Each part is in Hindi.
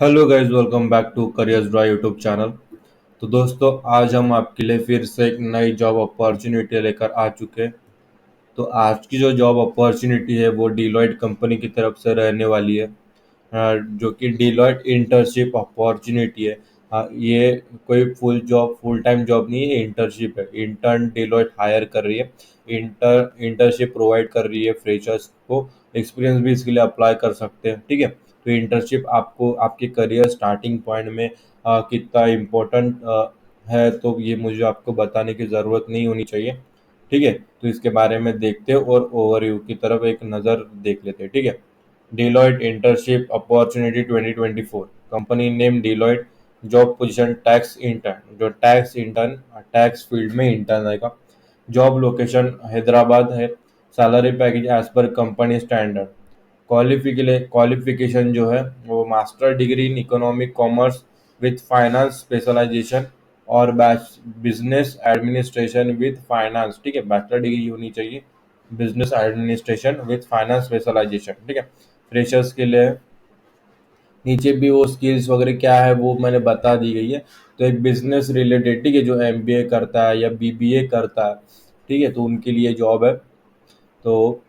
Hello guys, welcome back to careers dry YouTube channel. तो दोस्तों, आज हम आपके लिए फिर से एक नई जॉब अपॉर्चुनिटी लेकर आ चुके हैं। तो आज की जो जॉब अपॉर्चुनिटी है वो डिलॉयट कंपनी की तरफ से रहने वाली है। जो कि डिलॉयट इंटर्नशिप अपॉर्चुनिटी है। ये कोई फुल टाइम जॉब नहीं है, इंटर्नशिप है। इंटर्न डिलॉयट हायर कर रही है। इंटर्नशिप प्रोवाइड कर रही है फ्रेशर्स को। एक्सपीरियंस भी इसके लिए अप्लाई कर सकते हैं, ठीक है। तो इंटर्नशिप आपको आपके करियर स्टार्टिंग पॉइंट में कितना इम्पोर्टेंट है, तो ये मुझे आपको बताने की ज़रूरत नहीं होनी चाहिए, ठीक है। तो इसके बारे में देखते हैं और ओवरव्यू की तरफ एक नज़र देख लेते हैं, ठीक है। Deloitte Internship Opportunity 2024, company name Deloitte, job position tax intern, जो टैक्स फील्ड में इंटर्न रहेगा। जॉब लोकेशन हैदराबाद है। Salary package as per company standard. Qualification जो है वो master degree in economic commerce with finance specialisation और बिजनेस एडमिनिस्ट्रेशन विथ फाइनेंस, ठीक है। बैचलर डिग्री होनी चाहिए, business administration with finance specialisation, ठीक है। फ्रेशर्स के लिए नीचे भी वो स्किल्स वगैरह क्या है वो मैंने बता दी गई है। तो एक बिजनेस रिलेटेड, ठीक है, जो एमबीए करता है या बीबीए करता है, ठीक है, तो उनके लिए जॉब है। तो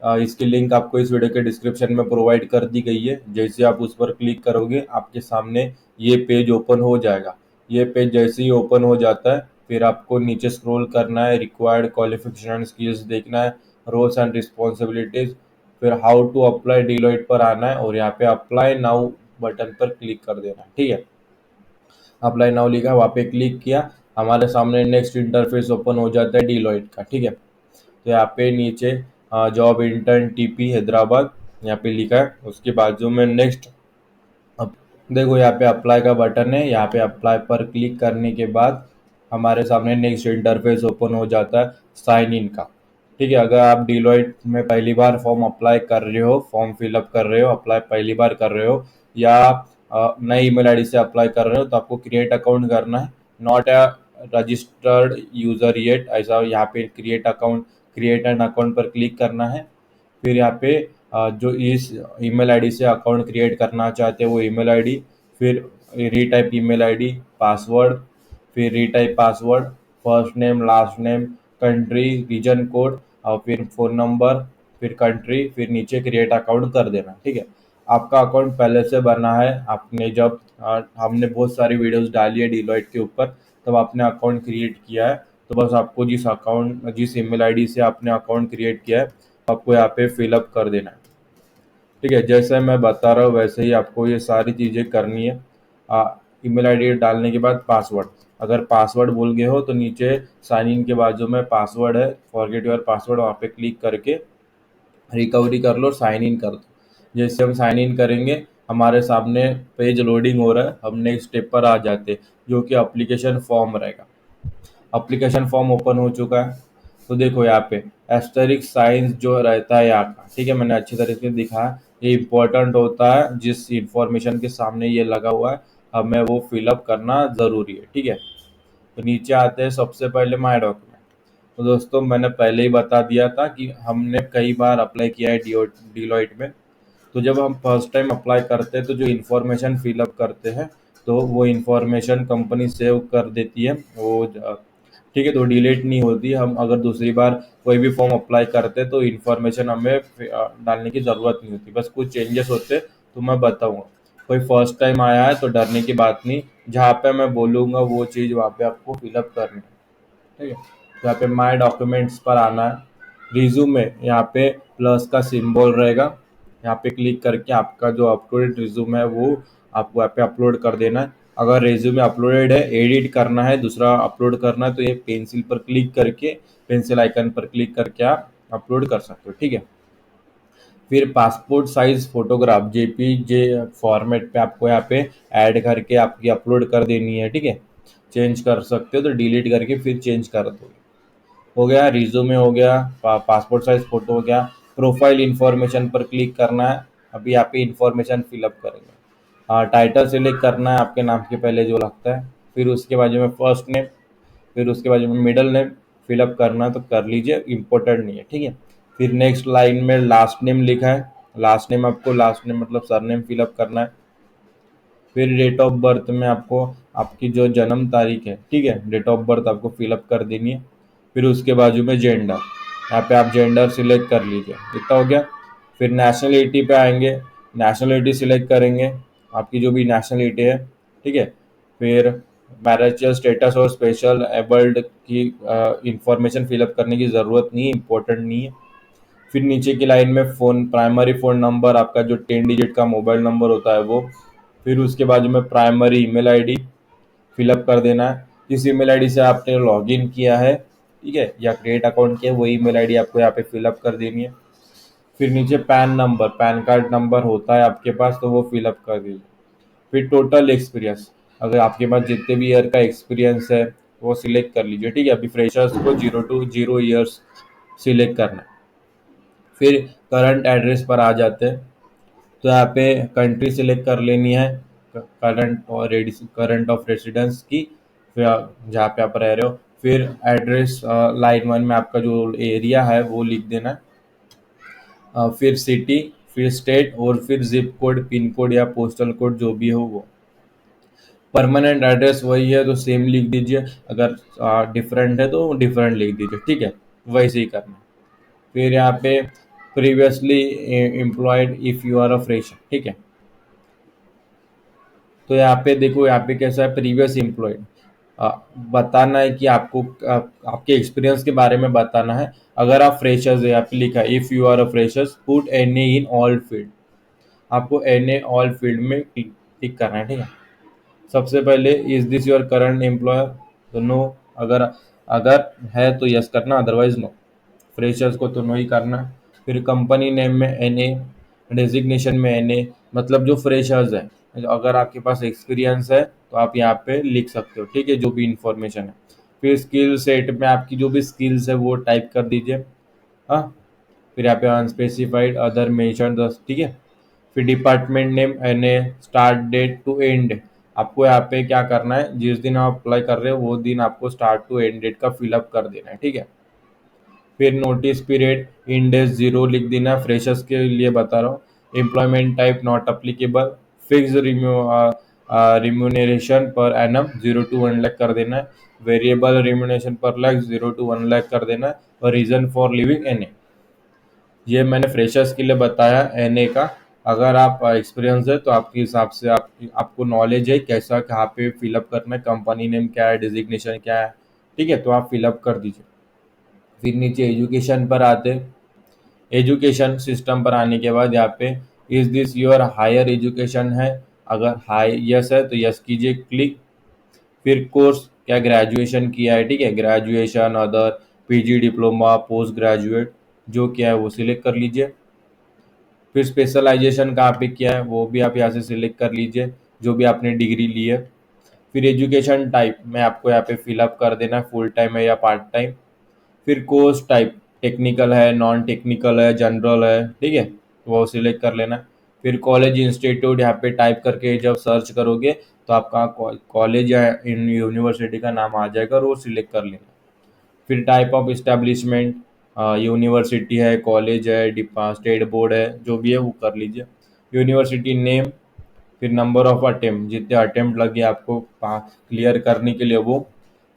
इसकी लिंक आपको इस वीडियो के डिस्क्रिप्शन में प्रोवाइड कर दी गई है। जैसे आप उस पर क्लिक करोगे आपके सामने ये पेज ओपन हो जाएगा। ये पेज जैसे ही ओपन हो जाता है फिर आपको नीचे स्क्रॉल करना है, रिक्वायर्ड क्वालिफिकेशन एंड स्किल्स देखना है, रोल्स एंड रिस्पॉन्सिबिलिटीज, फिर हाउ टू अप्लाई डिलॉइट पर आना है और यहाँ पे अप्लाई नाउ बटन पर क्लिक कर देना है, ठीक है। अप्लाई नाउ लिखा, वहाँ पे क्लिक किया, हमारे सामने नेक्स्ट इंटरफेस ओपन हो जाता है डिलॉइट का, ठीक है। तो यहाँ पे नीचे जॉब इंटर्न टीपी हैदराबाद यहाँ पे लिखा है, उसके बाजू में नेक्स्ट। अब देखो यहाँ पे अप्लाई का बटन है, यहाँ पे अप्लाई पर क्लिक करने के बाद हमारे सामने नेक्स्ट इंटरफेस ओपन हो जाता है साइन इन का, ठीक है। अगर आप डिलॉइट में पहली बार फॉर्म अप्लाई कर रहे हो, फॉर्म फिलअप कर रहे हो, अप्लाई पहली बार कर रहे हो, या नई ईमेल आईडी से अप्लाई कर रहे हो, तो आपको क्रिएट अकाउंट करना है। Not a registered user yet, ऐसा यहाँ पे क्रिएट एन अकाउंट पर क्लिक करना है। फिर यहाँ पे जो इस ईमेल आईडी से अकाउंट क्रिएट करना चाहते हैं वो ईमेल आईडी, फिर रीटाइप ईमेल आईडी, पासवर्ड, फिर retype password, first name last name, country, region code, और फिर फ़ोन नंबर, फिर कंट्री, फिर नीचे क्रिएट अकाउंट कर देना, ठीक है। आपका अकाउंट पहले से बना है, आपने जब हमने बहुत सारी वीडियोस डाली है डिलॉइट के ऊपर, तब आपने अकाउंट क्रिएट किया है। तो बस आपको जिस ईमेल आईडी से आपने अकाउंट क्रिएट किया है आपको यहाँ पे फिलअप कर देना है, ठीक है। जैसे मैं बता रहा हूँ वैसे ही आपको ये सारी चीज़ें करनी है। ईमेल आईडी डालने के बाद पासवर्ड, अगर पासवर्ड भूल गए हो तो नीचे साइन इन के बाजू में पासवर्ड है, फॉरगेट योर पासवर्ड, वहाँ पे क्लिक करके रिकवरी कर लो और साइन इन कर दो। जैसे हम साइन इन करेंगे हमारे सामने पेज लोडिंग हो रहा है, हम नेक्स्ट स्टेप पर आ जाते हैं जो कि एप्लीकेशन फॉर्म रहेगा। एप्लीकेशन फॉर्म ओपन हो चुका है। तो देखो यहाँ पे एस्टेरिक साइंस जो रहता है यहाँ का, ठीक है, मैंने अच्छी तरीके से दिखाया। ये इंपॉर्टेंट होता है, जिस इंफॉर्मेशन के सामने ये लगा हुआ है हमें वो फिलअप करना ज़रूरी है, ठीक है। तो नीचे आते हैं सबसे पहले माई डॉक्यूमेंट। तो दोस्तों मैंने पहले ही बता दिया था कि हमने कई बार अप्लाई किया है डिलॉइट में। तो जब हम फर्स्ट टाइम अप्लाई करते हैं तो जो इन्फॉर्मेशन फिलअप करते हैं तो वो इन्फॉर्मेशन कंपनी सेव कर देती है, ठीक है। तो डिलीट नहीं होती, हम अगर दूसरी बार कोई भी फॉर्म अप्लाई करते हैं तो इन्फॉर्मेशन हमें डालने की ज़रूरत नहीं होती, बस कुछ चेंजेस होते तो मैं बताऊँगा। कोई फर्स्ट टाइम आया है तो डरने की बात नहीं, जहाँ पे मैं बोलूँगा वो चीज़ वहाँ पे आपको फिलअप करनी है, ठीक है। तो यहाँ पे माय डॉक्यूमेंट्स पर आना है। रिज्यूमे यहाँ पे प्लस का सिंबल रहेगा, यहाँ पे क्लिक करके आपका जो अपलोडेड रिज्यूम है वो आपको यहाँ पे अपलोड कर देना है। अगर रिज्यूमे अपलोडेड है, एडिट करना है, दूसरा अपलोड करना है, तो ये पेंसिल पर क्लिक करके, पेंसिल आइकन पर क्लिक करके आप अपलोड कर सकते हो, ठीक है। फिर passport size photograph JPG format पे आपको यहाँ पे ऐड करके आपकी अपलोड कर देनी है, ठीक है। चेंज कर सकते हो तो डिलीट करके फिर चेंज कर दो। हो गया, रिज्यूमे हो गया, पासपोर्ट साइज फोटो हो गया। प्रोफाइल इंफॉर्मेशन पर क्लिक करना है, अभी यहाँ पे इंफॉर्मेशन फिलअप करेंगे। टाइटल सेलेक्ट करना है आपके नाम के पहले जो लगता है, फिर उसके बाजू में फर्स्ट नेम, फिर उसके बाजू में मिडल नेम फिलअप करना है तो कर लीजिए, इम्पोर्टेंट नहीं है, ठीक है। फिर नेक्स्ट लाइन में लास्ट नेम लिखा है, लास्ट नेम आपको लास्ट नेम मतलब सरनेम फिलअप करना है। फिर डेट ऑफ बर्थ में आपको आपकी जो जन्म तारीख है, ठीक है, डेट ऑफ बर्थ आपको फिलअप कर देनी है। फिर उसके बाजू में जेंडर, यहाँ पे आप जेंडर सिलेक्ट कर लीजिए, इतना हो गया। फिर नेशनलिटी पे आएंगे, नेशनलिटी सिलेक्ट करेंगे, आपकी जो भी नेशनलिटी है, ठीक है। फिर मैरिजल स्टेटस और स्पेशल एबल्ड की इंफॉर्मेशन फिलअप करने की ज़रूरत नहीं है, इम्पोर्टेंट नहीं है। फिर नीचे की लाइन में फ़ोन, प्राइमरी फ़ोन नंबर, आपका जो 10 डिजिट का मोबाइल नंबर होता है वो। फिर उसके बाजू में प्राइमरी ईमेल आईडी फिलअप कर देना है, जिस ईमेल आईडी से आपने लॉगिन किया है, ठीक है, या क्रिएट अकाउंट किया है, वही ईमेल आईडी आपको यहाँ पे फिलअप कर देनी है। फिर नीचे pan number, pan card number होता है आपके पास तो वो फिलअप कर दीजिए। फिर टोटल एक्सपीरियंस, अगर आपके पास जितने भी ईयर का एक्सपीरियंस है वो सिलेक्ट कर लीजिए, ठीक है। अभी फ्रेशर्स को 0 to 0 years सिलेक्ट करना है। फिर करंट एड्रेस पर आ जाते हैं, तो यहाँ पे कंट्री सिलेक्ट कर लेनी है, करंट ऑफ रेसिडेंस की, फिर जहाँ पे आप रह रहे हो। फिर एड्रेस लाइन 1 में आपका जो एरिया है वो लिख देना है। फिर सिटी, फिर स्टेट, और फिर जिप कोड, पिन कोड या पोस्टल कोड जो भी हो वो। परमानेंट एड्रेस वही है तो सेम लिख दीजिए, अगर डिफरेंट है तो डिफरेंट लिख दीजिए, ठीक है, वैसे ही करना है। फिर यहाँ पे previously employed if you are a fresher, ठीक है। तो यहाँ पे देखो, यहाँ पे कैसा है, प्रीवियस एम्प्लॉयड बताना है कि आपको आपके एक्सपीरियंस के बारे में बताना है। अगर आप फ्रेशर्स है, यहाँ पे लिखा है if you are a freshers put N in all field, आपको एन ऑल फील्ड में टिक करना है, ठीक है। सबसे पहले is this your current employer, तो नो, अगर अगर है तो यस करना, अदरवाइज नो। फ्रेशर्स को तो नो ही करना। फिर कंपनी नेम में एन ए, डेजिग्नेशन में एन ए, मतलब जो फ्रेशर्स है, अगर आपके पास एक्सपीरियंस है तो आप यहाँ पे लिख सकते हो, ठीक है, जो भी इंफॉर्मेशन है। फिर स्किल सेट में आपकी जो भी स्किल्स है वो टाइप कर दीजिए, हाँ। फिर यहाँ पे अनस्पेसिफाइड अदर मेंशन दस, ठीक है। फिर department name N A, start date to end, आपको यहाँ पे क्या करना है, जिस दिन आप अप्लाई कर रहे हो वो दिन आपको स्टार्ट टू एंड डेट का फिलअप कर देना है, ठीक है। फिर नोटिस पीरियड इन डेज 0 लिख देना, फ्रेशर्स के लिए बता रहा हूँ। Employment type not applicable. Fix remuneration per annum 0 to 1 lakh कर देना है। वेरिएबल रिम्यूनरेशन पर लाख 0 to 1 लाख कर देना है। और reason for living N A, ये मैंने फ्रेशर्स के लिए बताया एन ए का। अगर आप एक्सपीरियंस है तो आपके हिसाब से आपको नॉलेज है कैसा कहाँ पे फिलअप करना है, कंपनी नेम क्या है, डिजिग्नेशन क्या है, ठीक है, तो आप फिलअप कर दीजिए। फिर नीचे एजुकेशन पर आते, एजुकेशन सिस्टम पर आने के बाद यहाँ पे is this your higher education है, अगर हाई यस है तो यस कीजिए, क्लिक। फिर कोर्स, क्या ग्रेजुएशन किया है, ठीक है, graduation, other, PG, diploma, post graduate, जो क्या है वो सिलेक्ट कर लीजिए। फिर स्पेशलाइजेशन कहाँ पे किया है वो भी आप यहाँ से सिलेक्ट कर लीजिए, जो भी आपने डिग्री ली है। फिर एजुकेशन टाइप में आपको यहाँ पे फिलअप कर देना है, फुल टाइम है या पार्ट टाइम। फिर कोर्स टाइप, टेक्निकल है, नॉन टेक्निकल है, जनरल है, ठीक है, वो सिलेक्ट कर लेना। फिर कॉलेज इंस्टीट्यूट यहाँ पे टाइप करके जब सर्च करोगे तो आपका कॉलेज या इन यूनिवर्सिटी का नाम आ जाएगा और वो सिलेक्ट कर लेना। फिर टाइप ऑफ इस्टेब्लिशमेंट, यूनिवर्सिटी है, कॉलेज है, स्टेट बोर्ड है, जो भी है वो कर लीजिए। यूनिवर्सिटी नेम, फिर नंबर ऑफ अटेम्प्ट, जितने अटेम्प्ट लगे आपको क्लियर करने के लिए वो।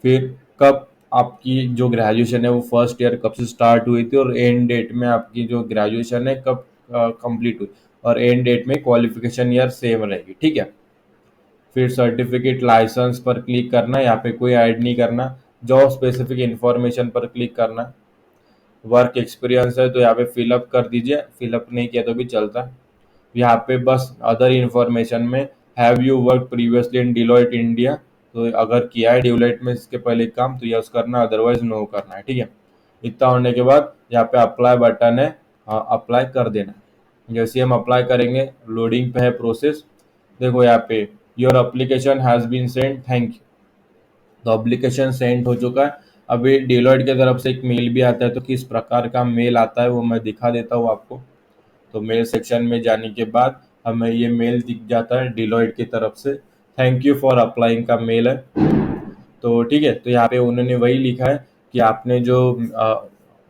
फिर कब आपकी जो ग्रेजुएशन है वो फर्स्ट ईयर कब से स्टार्ट हुई थी, और एंड डेट में आपकी जो ग्रेजुएशन है कब कंप्लीट हुई, और एंड डेट में क्वालिफिकेशन ईयर सेम रहेगी, ठीक है। फिर सर्टिफिकेट लाइसेंस पर क्लिक करना, यहाँ पे कोई ऐड नहीं करना। जॉब स्पेसिफिक इंफॉर्मेशन पर क्लिक करना। वर्क एक्सपीरियंस है तो यहाँ पे फिलअप कर दीजिए, फिलअप नहीं किया तो भी चलता है। यहाँ पे बस अदर इंफॉर्मेशन में have you work previously in Deloitte India, तो अगर किया है डिलॉयट में इसके पहले काम तो यस करना, अदरवाइज नो करना है, ठीक है। इतना होने के बाद यहाँ पे अप्लाई बटन है, अप्लाई कर देना है। जैसे हम अप्लाई करेंगे, लोडिंग पे है प्रोसेस, देखो यहाँ पे your application has been send, thank you. तो एप्लीकेशन सेंड हो चुका है। अभी डिलॉयट की तरफ से एक मेल भी आता है, तो किस प्रकार का मेल आता है वो मैं दिखा देता हूँ आपको। तो मेल सेक्शन में जाने के बाद हमें ये मेल दिख जाता है डिलॉयट की तरफ से, थैंक यू फॉर अप्लाइंग का मेल है। तो ठीक है, तो यहाँ पे उन्होंने वही लिखा है कि आपने जो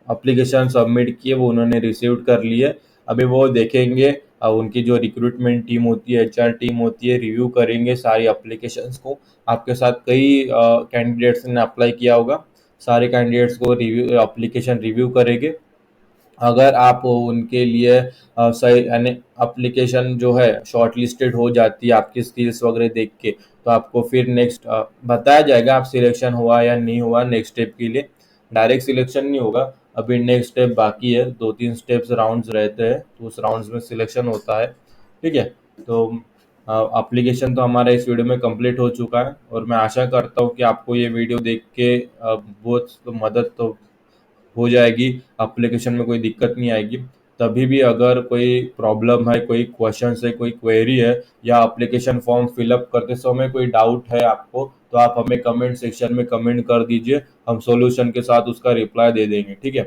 एप्लीकेशन सबमिट की है वो उन्होंने रिसीव कर ली है। अभी वो देखेंगे उनकी जो रिक्रूटमेंट टीम होती है, एचआर टीम होती है, रिव्यू करेंगे सारी एप्लीकेशंस को। आपके साथ कई कैंडिडेट्स ने अप्लाई किया होगा, सारे कैंडिडेट्स को रिव्यू एप्लीकेशन रिव्यू करेंगे। अगर आप उनके लिए सही यानी एप्लीकेशन जो है शॉर्ट लिस्टेड हो जाती है आपकी स्किल्स वगैरह देख के, तो आपको फिर नेक्स्ट बताया जाएगा आप सिलेक्शन हुआ या नहीं हुआ नेक्स्ट स्टेप के लिए। डायरेक्ट सिलेक्शन नहीं होगा, अभी नेक्स्ट स्टेप बाकी है, 2-3 स्टेप्स राउंड्स रहते हैं, तो उस राउंड्स में सिलेक्शन होता है। ठीक है। तो एप्लीकेशन तो हमारा इस वीडियो में कंप्लीट हो चुका है, और मैं आशा करता हूँ कि आपको ये वीडियो देख के बहुत तो मदद तो हो जाएगी, एप्लीकेशन में कोई दिक्कत नहीं आएगी। तभी भी अगर कोई प्रॉब्लम है, कोई क्वेश्चन है, कोई क्वेरी है, या एप्लीकेशन फॉर्म फिलअप करते समय कोई डाउट है आपको, तो आप हमें कमेंट सेक्शन में कमेंट कर दीजिए, हम सॉल्यूशन के साथ उसका रिप्लाई दे देंगे। ठीक है।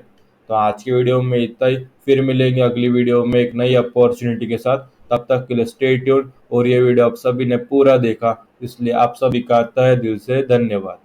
तो आज की वीडियो में इतना ही, फिर मिलेंगे अगली वीडियो में एक नई अपॉर्चुनिटी के साथ। तब तक के लिए स्टे ट्यून्ड। और ये वीडियो आप सभी ने पूरा देखा, इसलिए आप सभी का तहे दिल से धन्यवाद।